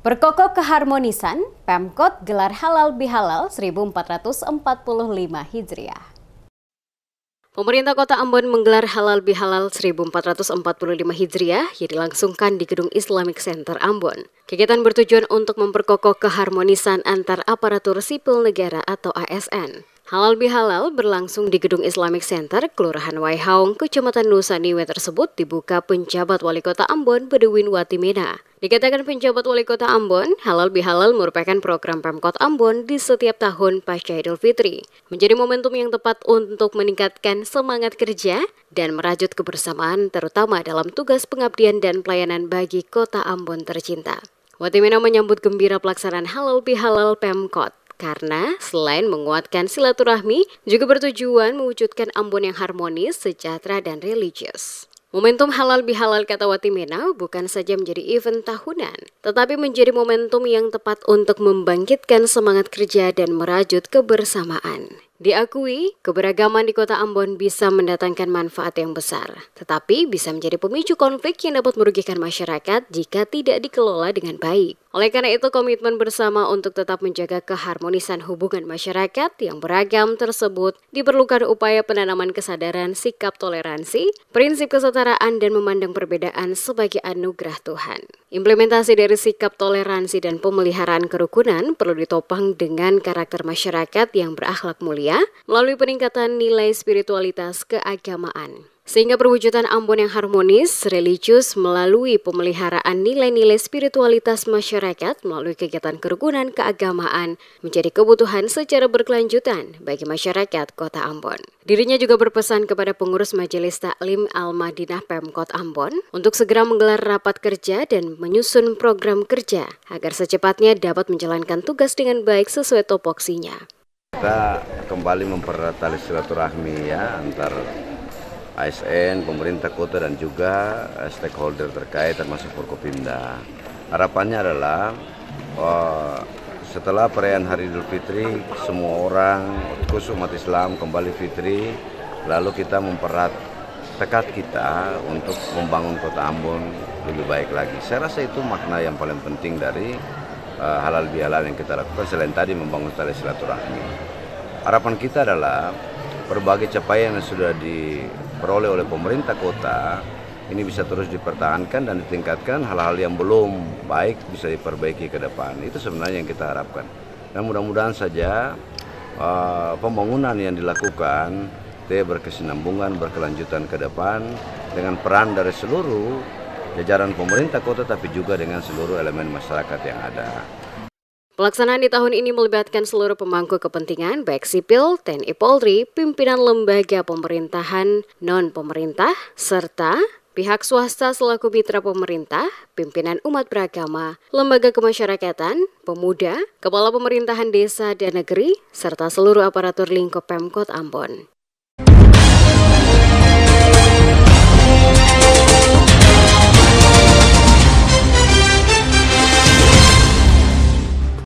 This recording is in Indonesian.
Perkokoh keharmonisan, Pemkot gelar halal bihalal 1445 Hijriah. Pemerintah Kota Ambon menggelar halal bihalal 1445 Hijriah yang dilangsungkan di Gedung Islamic Center Ambon. Kegiatan bertujuan untuk memperkokoh keharmonisan antar aparatur sipil negara atau ASN. Halal bihalal berlangsung di Gedung Islamic Center, Kelurahan Waihaung, Kecamatan Nusa Niue tersebut dibuka penjabat Wali Kota Ambon, Bedewin Watimena. Dikatakan penjabat Wali Kota Ambon, halal bihalal merupakan program Pemkot Ambon di setiap tahun pasca Idul Fitri. Menjadi momentum yang tepat untuk meningkatkan semangat kerja dan merajut kebersamaan terutama dalam tugas pengabdian dan pelayanan bagi Kota Ambon tercinta. Watimena menyambut gembira pelaksanaan halal bihalal Pemkot. Karena selain menguatkan silaturahmi, juga bertujuan mewujudkan Ambon yang harmonis, sejahtera, dan religius. Momentum halal bihalal kata Watimena bukan saja menjadi event tahunan, tetapi menjadi momentum yang tepat untuk membangkitkan semangat kerja dan merajut kebersamaan. Diakui, keberagaman di Kota Ambon bisa mendatangkan manfaat yang besar, tetapi bisa menjadi pemicu konflik yang dapat merugikan masyarakat jika tidak dikelola dengan baik. Oleh karena itu, komitmen bersama untuk tetap menjaga keharmonisan hubungan masyarakat yang beragam tersebut diperlukan upaya penanaman kesadaran sikap toleransi, prinsip kesetaraan, dan memandang perbedaan sebagai anugerah Tuhan. Implementasi dari sikap toleransi dan pemeliharaan kerukunan perlu ditopang dengan karakter masyarakat yang berakhlak mulia melalui peningkatan nilai spiritualitas keagamaan. Sehingga perwujudan Ambon yang harmonis, religius melalui pemeliharaan nilai-nilai spiritualitas masyarakat melalui kegiatan kerukunan keagamaan menjadi kebutuhan secara berkelanjutan bagi masyarakat Kota Ambon. Dirinya juga berpesan kepada pengurus Majelis Taklim Al-Madinah Pemkot Ambon untuk segera menggelar rapat kerja dan menyusun program kerja agar secepatnya dapat menjalankan tugas dengan baik sesuai topoksinya. Kita kembali mempererat tali silaturahmi antar ASN, pemerintah kota dan juga stakeholder terkait termasuk Forkopimda. Harapannya adalah setelah perayaan Hari Idul Fitri, semua orang khusus umat Islam kembali fitri, lalu kita mempererat tekad kita untuk membangun Kota Ambon lebih baik lagi. Saya rasa itu makna yang paling penting dari halal bihalal yang kita lakukan selain tadi membangun tali silaturahmi. Harapan kita adalah berbagai capaian yang sudah diperoleh oleh pemerintah kota ini bisa terus dipertahankan dan ditingkatkan, hal-hal yang belum baik bisa diperbaiki ke depan. Itu sebenarnya yang kita harapkan. Dan mudah-mudahan saja pembangunan yang dilakukan berkesinambungan, berkelanjutan ke depan dengan peran dari seluruh jajaran pemerintah kota tapi juga dengan seluruh elemen masyarakat yang ada. Pelaksanaan di tahun ini melibatkan seluruh pemangku kepentingan baik sipil, TNI Polri, pimpinan lembaga pemerintahan, non-pemerintah, serta pihak swasta selaku mitra pemerintah, pimpinan umat beragama, lembaga kemasyarakatan, pemuda, kepala pemerintahan desa dan negeri, serta seluruh aparatur lingkup Pemkot Ambon.